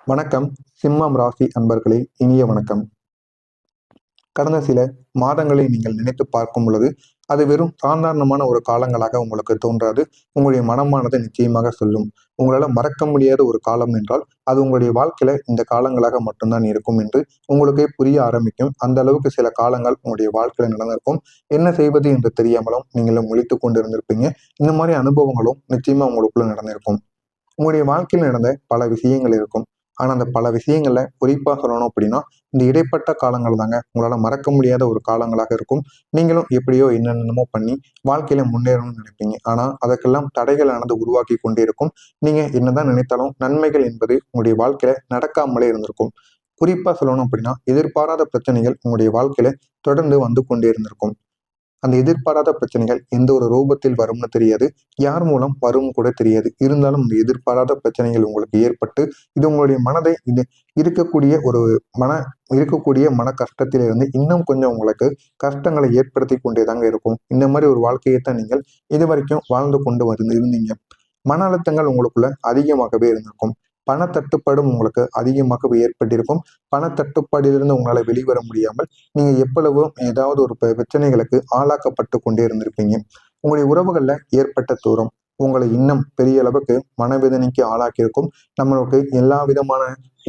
வணக்கம். சிம்மம் ராசி அன்பர்களே, இனிய வணக்கம். கடந்த சில மாதங்களை நீங்கள் நினைத்து பார்க்கும் பொழுது அது வெறும் சாதாரணமான ஒரு காலங்களாக உங்களுக்கு தோன்றாது. உங்களுடைய மனமானது நிச்சயமாக சொல்லும். உங்களால மறக்க முடியாத ஒரு காலம் என்றால் அது உங்களுடைய வாழ்க்கையில இந்த காலங்களாக மட்டும்தான் இருக்கும் என்று உங்களுக்கே புரிய ஆரம்பிக்கும். அந்த அளவுக்கு சில காலங்கள் உங்களுடைய வாழ்க்கையில நடந்திருக்கும். என்ன செய்வது என்று தெரியாமலும் நீங்களும் முழித்துக் கொண்டு இருந்திருப்பீங்க. இந்த மாதிரி அனுபவங்களும் நிச்சயமா உங்களுக்குள்ள நடந்திருக்கும். உங்களுடைய வாழ்க்கையில் நடந்த பல விஷயங்கள் இருக்கும். ஆனா அந்த பல விஷயங்கள்ல குறிப்பா சொல்லணும் அப்படின்னா இந்த இடைப்பட்ட காலங்கள் தாங்க உங்களால மறக்க முடியாத ஒரு காலங்களாக இருக்கும். நீங்களும் எப்படியோ என்னென்னமோ பண்ணி வாழ்க்கையில முன்னேறணும்னு நினைப்பீங்க. ஆனா அதற்கெல்லாம் தடைகளானது உருவாக்கி கொண்டே இருக்கும். நீங்க என்னதான் நினைத்தாலும் நன்மைகள் என்பது உங்களுடைய வாழ்க்கையில நடக்காமலே இருந்திருக்கும். குறிப்பா சொல்லணும் அப்படின்னா எதிர்பாராத பிரச்சனைகள் உங்களுடைய வாழ்க்கையில தொடர்ந்து வந்து கொண்டே இருந்திருக்கும். அந்த எதிர்பாராத பிரச்சனைகள் எந்த ஒரு ரூபத்தில் வரும்னு தெரியாது. யார் மூலம் வரும் கூட தெரியாது. இருந்தாலும் இந்த எதிர்பாராத பிரச்சனைகள் உங்களுக்கு ஏற்பட்டு இது உங்களுடைய மனதை இது இருக்கக்கூடிய ஒரு மன மன கஷ்டத்திலிருந்து இன்னும் கொஞ்சம் உங்களுக்கு கஷ்டங்களை ஏற்படுத்தி கொண்டே தாங்க இருக்கும். இந்த மாதிரி ஒரு வாழ்க்கையை தான் நீங்கள் இதுவரைக்கும் வாழ்ந்து கொண்டு இருந்தீங்க. மன அழுத்தங்கள் உங்களுக்குள்ள அதிகமாகவே இருந்திருக்கும். பணத்தட்டுப்பாடும் உங்களுக்கு அதிகமாகவே ஏற்பட்டிருக்கும். பணத்தட்டுப்பாடிலிருந்து உங்களால வெளிவர முடியாமல் நீங்க எப்பொழுதோ ஏதாவது ஒரு பிரச்சனைகளுக்கு ஆளாக்கப்பட்டு கொண்டே இருந்திருப்பீங்க. உங்களுடைய உறவுகள்ல ஏற்பட்ட தூரம் உங்களை இன்னும் பெரிய அளவுக்கு மனவேதனைக்கு ஆளாக்கியிருக்கும். நம்மளுக்கு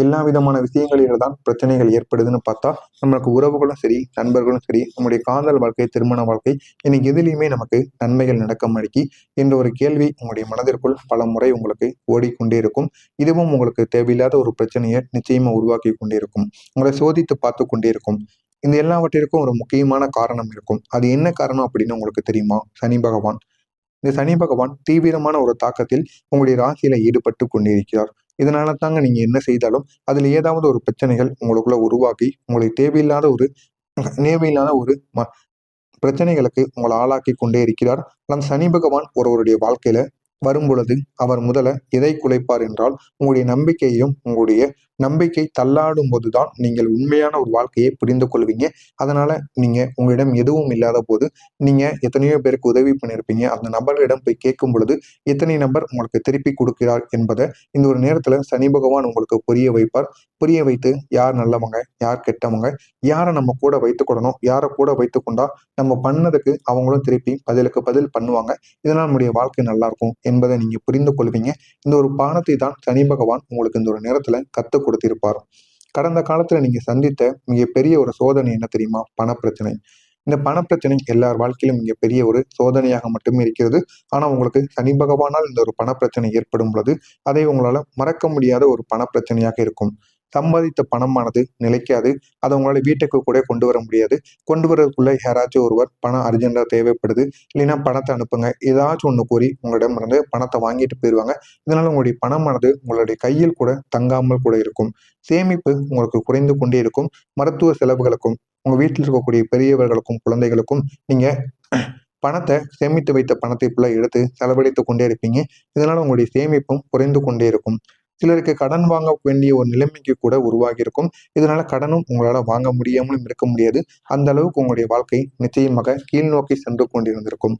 எல்லா விதமான விஷயங்களில தான் பிரச்சனைகள் ஏற்படுதுன்னு பார்த்தா நம்மளுக்கு உறவுகளும் சரி, நண்பர்களும் சரி, நம்முடைய காதல் வாழ்க்கை, திருமண வாழ்க்கை இன்னைக்கு எதுலையுமே நமக்கு நன்மைகள் நடக்க மாட்டேங்கி என்ற ஒரு கேள்வி உங்களுடைய மனதிற்குள் பல முறை உங்களுக்கு ஓடிக்கொண்டே இருக்கும். இதுவும் உங்களுக்கு தேவையில்லாத ஒரு பிரச்சனையை நிச்சயமா உருவாக்கி கொண்டே இருக்கும். உங்களை சோதித்து பார்த்து கொண்டே இருக்கும். இந்த எல்லாவற்றிற்கும் ஒரு முக்கியமான காரணம் இருக்கும். அது என்ன காரணம் அப்படின்னு உங்களுக்கு தெரியுமா? சனி பகவான். இந்த சனி பகவான் தீவிரமான ஒரு தாக்கத்தில் உங்களுடைய ராசியில ஈடுபட்டு கொண்டிருக்கிறார். இதனால தாங்க நீங்க என்ன செய்தாலும் அதுல ஏதாவது ஒரு பிரச்சனைகள் உங்களுக்குள்ள உருவாக்கி உங்களை தேவையில்லாத ஒரு பிரச்சனைகளுக்கு உங்களை ஆளாக்கி கொண்டே இருக்கிறார். அந்த சனி பகவான் ஒருவருடைய வாழ்க்கையில வரும்பொழுது அவர் முதல்ல எதை குலைப்பார் என்றால் உங்களுடைய நம்பிக்கையையும் உங்களுடைய நம்பிக்கை தள்ளாடும் போதுதான் நீங்கள் உண்மையான ஒரு வாழ்க்கையை புரிந்து கொள்வீங்க. அதனால நீங்க உங்களிடம் எதுவும் இல்லாத போது நீங்க எத்தனையோ பேருக்கு உதவி பண்ணியிருப்பீங்க. அந்த நபர்களிடம் போய் கேட்கும் பொழுது எத்தனை நபர் உங்களுக்கு திருப்பி கொடுக்கிறார் என்பதை இந்த ஒரு நேரத்துல சனி பகவான் உங்களுக்கு புரிய வைப்பார். புரிய வைத்து யார் நல்லவங்க, யார் கெட்டவங்க, யாரை நம்ம கூட வைத்துக்கொள்ளணும், யாரை கூட வைத்துக்கொண்டா நம்ம பண்ணதுக்கு அவங்களும் திருப்பி பதிலுக்கு பதில் பண்ணுவாங்க. இதனால் நம்முடைய வாழ்க்கை நல்லா இருக்கும் என்பதை நீங்க புரிந்து கொள்வீங்க. இந்த ஒரு பாடத்தை தான் சனி பகவான் உங்களுக்கு இந்த ஒரு நேரத்துல கத்துக் கொடுத்திருப்பார். கடந்த காலத்துல நீங்க சந்தித்த மிகப்பெரிய ஒரு சோதனை என்ன தெரியுமா? பணப்பிரச்சனை. இந்த பணப்பிரச்சனை எல்லார் வாழ்க்கையிலும் மிகப்பெரிய ஒரு சோதனையாக மட்டுமே இருக்கிறது. ஆனா உங்களுக்கு சனி பகவானால் இந்த ஒரு பணப்பிரச்சனை ஏற்படும் பொழுது அதை உங்களால மறக்க முடியாத ஒரு பணப்பிரச்சனையாக இருக்கும். சம்பாதித்த பணமானது நிலைக்காது. அதை உங்களால வீட்டுக்கு கூட கொண்டு வர முடியாது. கொண்டு வரதுக்குள்ள யாராச்சும் ஒருவர் பணம் அர்ஜென்ட்டா தேவைப்படுது. இல்லைன்னா பணத்தை அனுப்புங்க. ஏதாச்சும் ஒண்ணு கூறி உங்களிடம் இருந்து பணத்தை வாங்கிட்டு போயிருவாங்க. இதனால உங்களுடைய பணமானது உங்களுடைய கையில் கூட தங்காமல் கூட இருக்கும். சேமிப்பு உங்களுக்கு குறைந்து கொண்டே இருக்கும். மருத்துவ செலவுகளுக்கும், உங்க வீட்டில் இருக்கக்கூடிய பெரியவர்களுக்கும், குழந்தைகளுக்கும் நீங்க பணத்தை சேமித்து வைத்த பணத்தை ஃபுல்லா எடுத்து செலவழித்துக் கொண்டே இருப்பீங்க. இதனால உங்களுடைய சேமிப்பும் குறைந்து கொண்டே இருக்கும். சிலருக்கு கடன் வாங்க வேண்டிய ஒரு நிலைமைக்கு கூட உருவாகி இருக்கும். இதனால கடனும் உங்களால வாங்க முடியாமலும் இருக்க முடியாது. அந்த அளவுக்கு உங்களுடைய வாழ்க்கை நிச்சயமாக கீழ் நோக்கி சென்று கொண்டிருந்திருக்கும்.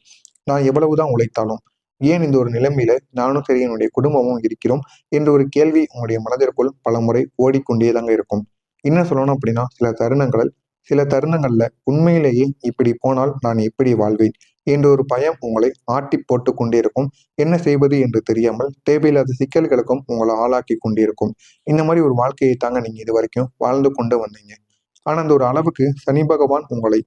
நான் எவ்வளவுதான் உழைத்தாலும் ஏன் இந்த ஒரு நிலைமையில நானும் சரி என்னுடைய குடும்பமும் இருக்கிறோம் என்ற ஒரு கேள்வி உங்களுடைய மனதிற்குள் பலமுறை ஓடிக்கொண்டேதாங்க இருக்கும். இன்னும் சொல்லணும் அப்படின்னா சில தருணங்கள்ல உண்மையிலேயே இப்படி போனால் நான் எப்படி வாழ்வேன் என்ற ஒரு பயம் உங்களை ஆட்டி போட்டு கொண்டே இருக்கும். என்ன செய்வது என்று தெரியாமல் தேவையில்லாத சிக்கல்களுக்கும் உங்களை ஆளாக்கி கொண்டே இருக்கும். இந்த மாதிரி ஒரு வாழ்க்கையை தாங்க நீங்க இது வரைக்கும் வாழ்ந்து கொண்டு வந்தீங்க. ஆனா அந்த ஒரு அளவுக்கு சனி பகவான் உங்களை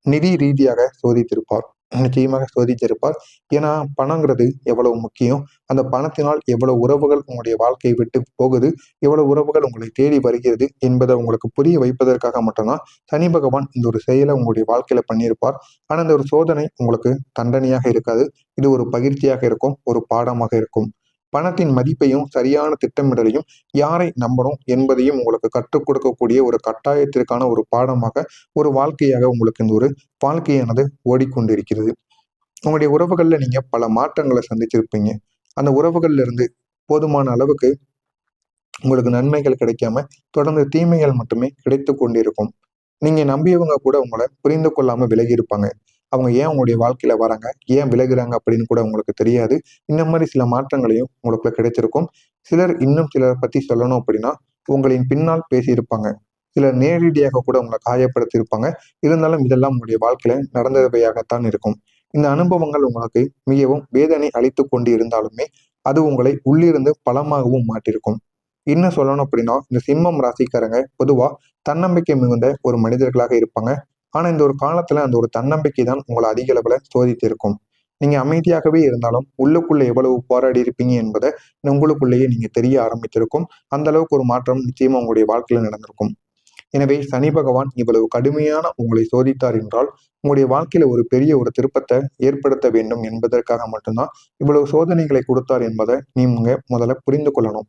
நிதி ரீதியாக சோதித்திருப்பார். நிச்சயமாக சோதித்திருப்பார். ஏன்னா பணங்கிறது எவ்வளவு முக்கியம். அந்த பணத்தினால் எவ்வளவு உறவுகள் உங்களுடைய வாழ்க்கையை விட்டு போகுது, எவ்வளவு உறவுகள் உங்களை தேடி வருகிறது என்பதை உங்களுக்கு புரிய வைப்பதற்காக மட்டும்தான் சனி பகவான் இந்த ஒரு செயலை உங்களுடைய வாழ்க்கையில பண்ணியிருப்பார். ஆனா இந்த ஒரு சோதனை உங்களுக்கு தண்டனையாக இருக்காது. இது ஒரு பகிர்ச்சியாக இருக்கும், ஒரு பாடமாக இருக்கும். பணத்தின் மதிப்பையும் சரியான திட்டமிடலையும் யாரை நம்பணும் என்பதையும் உங்களுக்கு கற்றுக் கொடுக்கக்கூடிய ஒரு கட்டாயத்திற்கான ஒரு பாடமாக ஒரு வாழ்க்கையாக உங்களுக்கு இந்த ஒரு வாழ்க்கையானது ஓடிக்கொண்டிருக்கிறது. உங்களுடைய உறவுகள்ல நீங்க பல மாற்றங்களை சந்திச்சிருப்பீங்க. அந்த உறவுகள்ல இருந்து போதுமான அளவுக்கு உங்களுக்கு நன்மைகள் கிடைக்காம தொடர்ந்து தீமைகள் மட்டுமே கிடைத்து கொண்டிருக்கும். நீங்க நம்பியவங்க கூட உங்களை புரிந்து கொள்ளாம விலகி இருப்பாங்க. அவங்க ஏன் உங்களுடைய வாழ்க்கையில வராங்க, ஏன் விலகுறாங்க அப்படின்னு கூட உங்களுக்கு தெரியாது. இந்த மாதிரி சில மாற்றங்களையும் உங்களுக்குள்ள கிடைச்சிருக்கும். இன்னும் சிலரை பத்தி சொல்லணும் அப்படின்னா உங்களின் பின்னால் பேசியிருப்பாங்க. சிலர் நேரடியாக கூட உங்களை காயப்படுத்தியிருப்பாங்க. இருந்தாலும் இதெல்லாம் உங்களுடைய வாழ்க்கையில நடந்தவையாகத்தான் இருக்கும். இந்த அனுபவங்கள் உங்களுக்கு மிகவும் வேதனை அளித்து கொண்டு இருந்தாலுமே அது உங்களை உள்ளிருந்து பலமாகவும் மாற்றிருக்கும். இன்னும் சொல்லணும் அப்படின்னா, இந்த சிம்மம் ராசிக்காரங்க பொதுவா தன்னம்பிக்கை மிகுந்த ஒரு மனிதர்களாக இருப்பாங்க. ஆனா இந்த ஒரு காலத்துல அந்த ஒரு தன்னம்பிக்கை தான் உங்களை அதிக அளவுல சோதித்து இருக்கும். நீங்க அமைதியாகவே இருந்தாலும் உள்ளுக்குள்ள எவ்வளவு போராடி இருப்பீங்க என்பதை உங்களுக்குள்ளேயே நீங்க தெரிய ஆரம்பித்திருக்கும். அந்த அளவுக்கு ஒரு மாற்றம் நிச்சயமா உங்களுடைய வாழ்க்கையில நடந்திருக்கும். எனவே சனி பகவான் இவ்வளவு கடுமையான உங்களை சோதித்தார் என்றால் உங்களுடைய வாழ்க்கையில ஒரு பெரிய ஒரு திருப்பத்தை ஏற்படுத்த வேண்டும் என்பதற்காக மட்டும்தான் இவ்வளவு சோதனைகளை கொடுத்தார் என்பதை நீங்க முதல்ல புரிந்து கொள்ளணும்.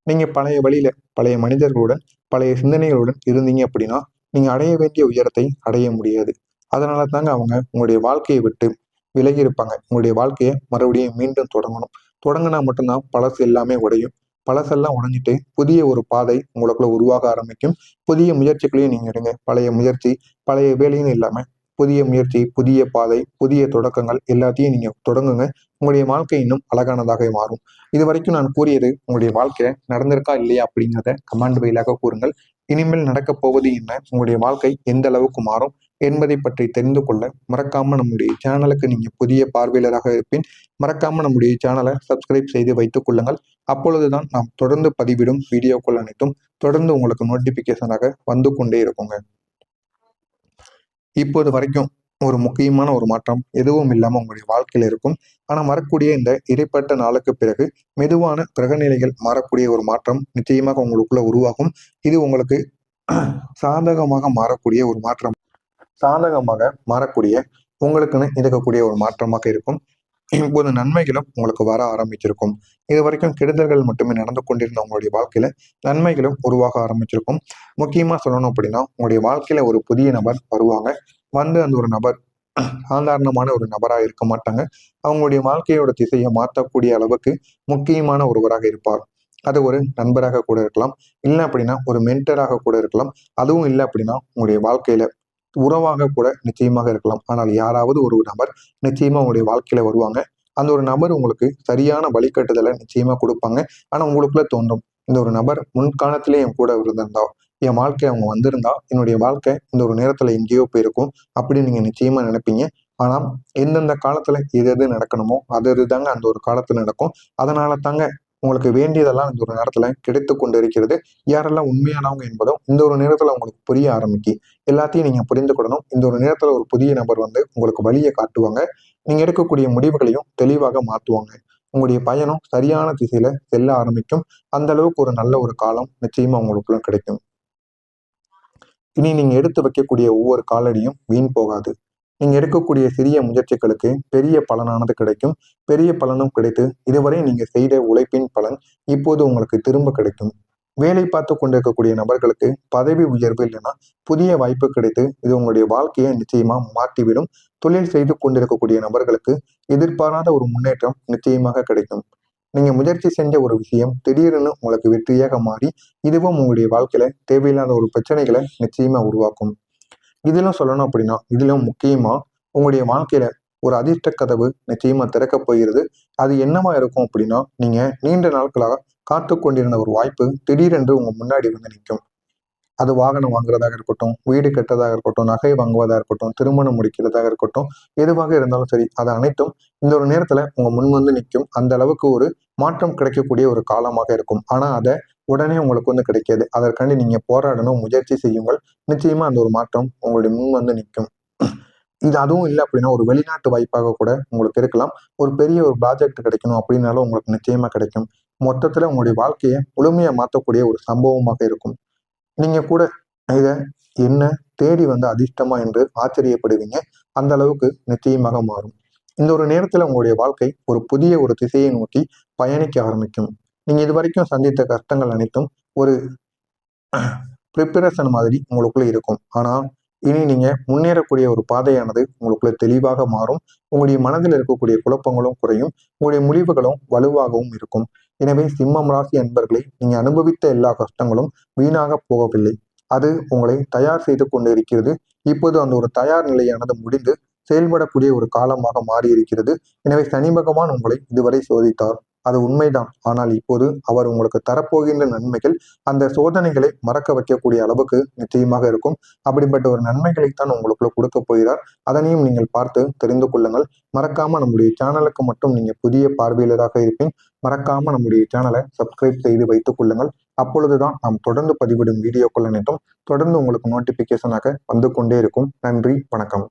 நீங்க பழைய வழியில பழைய மனிதர்களுடன் பழைய சிந்தனைகளுடன் இருந்தீங்க அப்படின்னா நீங்க அடைய வேண்டிய உயரத்தை அடைய முடியாது. அதனால தாங்க அவங்க உங்களுடைய வாழ்க்கையை விட்டு விலகி இருப்பாங்க. உங்களுடைய வாழ்க்கையை மறுபடியும் மீண்டும் தொடங்கணும். தொடங்கினா மட்டும்தான் பழசு எல்லாமே உடையும். பழசெல்லாம் உடைஞ்சிட்டு புதிய ஒரு பாதை உங்களுக்குள்ள உருவாக ஆரம்பிக்கும். புதிய முயற்சிகளையும் நீங்க எடுங்க. பழைய முயற்சி பழைய வேலையும் இல்லாம புதிய முயற்சி, புதிய பாதை, புதிய தொடக்கங்கள் எல்லாத்தையும் நீங்க தொடங்குங்க. உங்களுடைய வாழ்க்கை இன்னும் அழகானதாக மாறும். இது வரைக்கும் நான் கூறியது உங்களுடைய வாழ்க்கையில நடந்திருக்கா இல்லையா அப்படிங்கிறத கமெண்ட் வாயிலாக கூறுங்கள். இனிமேல் நடக்கப் போவது என்ன, உங்களுடைய வாழ்க்கை எந்த அளவுக்கு மாறும் என்பதை பற்றி தெரிந்து கொள்ள மறக்காம நம்முடைய சேனலுக்கு நீங்க புதிய பார்வையாளராக இருப்பின் மறக்காம நம்முடைய சேனலை சப்ஸ்கிரைப் செய்து வைத்துக் கொள்ளுங்கள். அப்பொழுதுதான் நாம் தொடர்ந்து பதிவிடும் வீடியோக்கள் அனைத்தும் தொடர்ந்து உங்களுக்கு நோட்டிபிகேஷனாக வந்து கொண்டே இருக்குங்க. இப்போது வரைக்கும் ஒரு முக்கியமான ஒரு மாற்றம் எதுவும் இல்லாம உங்களுடைய வாழ்க்கையில இருக்கும். ஆனா வரக்கூடிய இந்த இடைப்பட்ட நாளுக்கு பிறகு மெதுவான கிரகநிலைகள் மாறக்கூடிய ஒரு மாற்றம் நிச்சயமாக உங்களுக்குள்ள உருவாகும். இது உங்களுக்கு சாதகமாக மாறக்கூடிய ஒரு மாற்றம், சாதகமாக மாறக்கூடிய உங்களுக்குன்னு இருக்கக்கூடிய ஒரு மாற்றமாக இருக்கும். இப்போது நன்மைகளும் உங்களுக்கு வர ஆரம்பிச்சிருக்கும். இது வரைக்கும் கெடுதல்கள் மட்டுமே நடந்து கொண்டிருந்த உங்களுடைய வாழ்க்கையில நன்மைகளும் உருவாக ஆரம்பிச்சிருக்கும். முக்கியமா சொல்லணும் அப்படின்னா உங்களுடைய வாழ்க்கையில ஒரு புதிய நபர் வருவாங்க. வந்து அந்த ஒரு நபர் சாதாரணமான ஒரு நபராக இருக்க மாட்டாங்க. அவங்களுடைய வாழ்க்கையோட திசையை மாற்றக்கூடிய அளவுக்கு முக்கியமான ஒருவராக இருப்பார். அது ஒரு நண்பராக கூட இருக்கலாம். இல்லை அப்படின்னா ஒரு மென்டராக கூட இருக்கலாம். அதுவும் இல்லை அப்படின்னா உங்களுடைய வாழ்க்கையில உறவாக கூட நிச்சயமாக இருக்கலாம். ஆனால் யாராவது ஒரு நபர் நிச்சயமா உங்களுடைய வாழ்க்கையில வருவாங்க. அந்த ஒரு நபர் உங்களுக்கு சரியான வழிகாட்டுதலை நிச்சயமா கொடுப்பாங்க. ஆனா உங்களுக்குள்ள தோன்றும், இந்த ஒரு நபர் முன்காலத்திலே என் கூட இருந்திருந்தா, என் வாழ்க்கை அவங்க வந்திருந்தா என்னுடைய வாழ்க்கை இந்த ஒரு நேரத்துல எங்கேயோ போயிருக்கும் அப்படின்னு நீங்க நிச்சயமா நினைப்பீங்க. ஆனா எந்தெந்த காலத்துல எது எது நடக்கணுமோ அது தாங்க அந்த ஒரு காலத்துல நடக்கும். அதனால தாங்க உங்களுக்கு வேண்டியதெல்லாம் இந்த ஒரு நேரத்துல கிடைத்து கொண்டு இருக்கிறது. யாரெல்லாம் உண்மையானவங்க என்பதும் இந்த ஒரு நேரத்துல உங்களுக்கு புரிய ஆரம்பிக்கு. எல்லாத்தையும் நீங்க புரிந்துக்கிடணும். இந்த ஒரு நேரத்துல ஒரு புதிய நபர் வந்து உங்களுக்கு வழியை காட்டுவாங்க. நீங்க எடுக்கக்கூடிய முடிவுகளையும் தெளிவாக மாத்துவாங்க. உங்களுடைய பயணம் சரியான திசையில செல்ல ஆரம்பிக்கும். அந்த அளவுக்கு ஒரு நல்ல ஒரு காலம் நிச்சயமா உங்களுக்குள்ள கிடைக்கும். இனி நீங்க எடுத்து வைக்கக்கூடிய ஒவ்வொரு காலடியும் வீண் போகாது. நீங்க எடுக்கக்கூடிய சிறிய முயற்சிகளுக்கு பெரிய பலனானது கிடைக்கும். பெரிய பலனும் கிடைத்து இதுவரை நீங்க செய்த உழைப்பின் பலன் இப்போது உங்களுக்கு திரும்ப கிடைக்கும். வேலை பார்த்து கொண்டிருக்கக்கூடிய நபர்களுக்கு பதவி உயர்வு இல்லைன்னா புதிய வாய்ப்பு கிடைத்து இது உங்களுடைய வாழ்க்கையை நிச்சயமா மாற்றிவிடும். தொழில் செய்து கொண்டிருக்கக்கூடிய நபர்களுக்கு எதிர்பாராத ஒரு முன்னேற்றம் நிச்சயமாக கிடைக்கும். நீங்க முயற்சி செஞ்ச ஒரு விஷயம் திடீர்னு உங்களுக்கு வெற்றியாக மாறி இதுவும் உங்களுடைய வாழ்க்கையில தேவையில்லாத ஒரு பிரச்சனைகளை நிச்சயமா உருவாக்கும். இதிலும் சொல்லணும் அப்படின்னா இதிலும் முக்கியமா உங்களுடைய வாழ்க்கையில ஒரு அதிர்ஷ்ட கதவு நிச்சயமா திறக்க போகிறது. அது என்னவா இருக்கும் அப்படின்னா நீங்க நீண்ட நாட்களாக காத்து கொண்டிருந்த ஒரு வாய்ப்பு திடீரென்று உங்க முன்னாடி வந்து நிற்கும். அது வாகனம் வாங்குறதாக இருக்கட்டும், வீடு கட்டுறதாக இருக்கட்டும், நகை வாங்குவதாக இருக்கட்டும், திருமணம் முடிக்கிறதாக இருக்கட்டும், எதுவாக இருந்தாலும் சரி அது அனைத்தும் இந்த ஒரு நேரத்துல உங்க முன் வந்து நிற்கும். அந்த அளவுக்கு ஒரு மாற்றம் கிடைக்கக்கூடிய ஒரு காலமாக இருக்கும். ஆனா அதை உடனே உங்களுக்கு வந்து கிடைக்காது. அதற்காண்டி நீங்க போராடணும், முயற்சி செய்யுங்கள். நிச்சயமா அந்த ஒரு மாற்றம் உங்களுடைய முன் வந்து நிற்கும். இது அதுவும் இல்லை அப்படின்னா ஒரு வெளிநாட்டு வாய்ப்பாக கூட உங்களுக்கு இருக்கலாம். ஒரு பெரிய ஒரு ப்ராஜெக்ட் கிடைக்கணும் அப்படின்னாலும் உங்களுக்கு நிச்சயமா கிடைக்கும். மொத்தத்துல உங்களுடைய வாழ்க்கையை முழுமையா மாற்றக்கூடிய ஒரு சம்பவமாக இருக்கும். நீங்க கூட இத என்ன தேடி வந்த அதிர்ஷ்டமா என்று ஆச்சரியப்படுவீங்க. அந்த அளவுக்கு நிச்சயமாக மாறும். இந்த ஒரு நேரத்துல உங்களுடைய வாழ்க்கை ஒரு புதிய ஒரு திசையை நோக்கி பயணிக்க ஆரம்பிக்கும். நீங்க இதுவரைக்கும் சந்தித்த கஷ்டங்கள் அனைத்தும் ஒரு ப்ரிப்பரேஷன் மாதிரி உங்களுக்குள்ள இருக்கும். ஆனா இனி நீங்க முன்னேறக்கூடிய ஒரு பாதையானது உங்களுக்குள்ள தெளிவாக மாறும். உங்களுடைய மனதில் இருக்கக்கூடிய குழப்பங்களும் குறையும். உங்களுடைய முடிவுகளும் வலுவாகவும் இருக்கும். எனவே சிம்மம் ராசி அன்பர்களை நீங்க அனுபவித்த எல்லா கஷ்டங்களும் வீணாக போகவில்லை. அது உங்களை தயார் செய்து கொண்டு இருக்கிறது. இப்போது அந்த ஒரு தயார் நிலையானது முடிந்து செயல்படக்கூடிய ஒரு காலமாக மாறி இருக்கிறது. எனவே சனி பகவான் உங்களை இதுவரை சோதித்தார். அது உண்மைதான். ஆனால் இப்போது அவர் உங்களுக்கு தரப்போகின்ற நன்மைகள் அந்த சோதனைகளை மறக்க வைக்கக்கூடிய அளவுக்கு நிச்சயமாக இருக்கும். அப்படிப்பட்ட ஒரு நன்மைகளைத்தான் உங்களுக்குள்ள கொடுக்க போகிறார். அதனையும் நீங்கள் பார்த்து தெரிந்து கொள்ளுங்கள். மறக்காம நம்முடைய சேனலுக்கு மட்டும் நீங்க புதிய பார்வையாளராக இருப்பீங்க. மறக்காம நம்முடைய சேனலை சப்ஸ்கிரைப் செய்து வைத்துக் கொள்ளுங்கள். அப்பொழுதுதான் நாம் தொடர்ந்து பதிவிடும் வீடியோக்கள் அனைத்தும் தொடர்ந்து உங்களுக்கு நோட்டிபிகேஷனாக வந்து கொண்டே இருக்கும். நன்றி, வணக்கம்.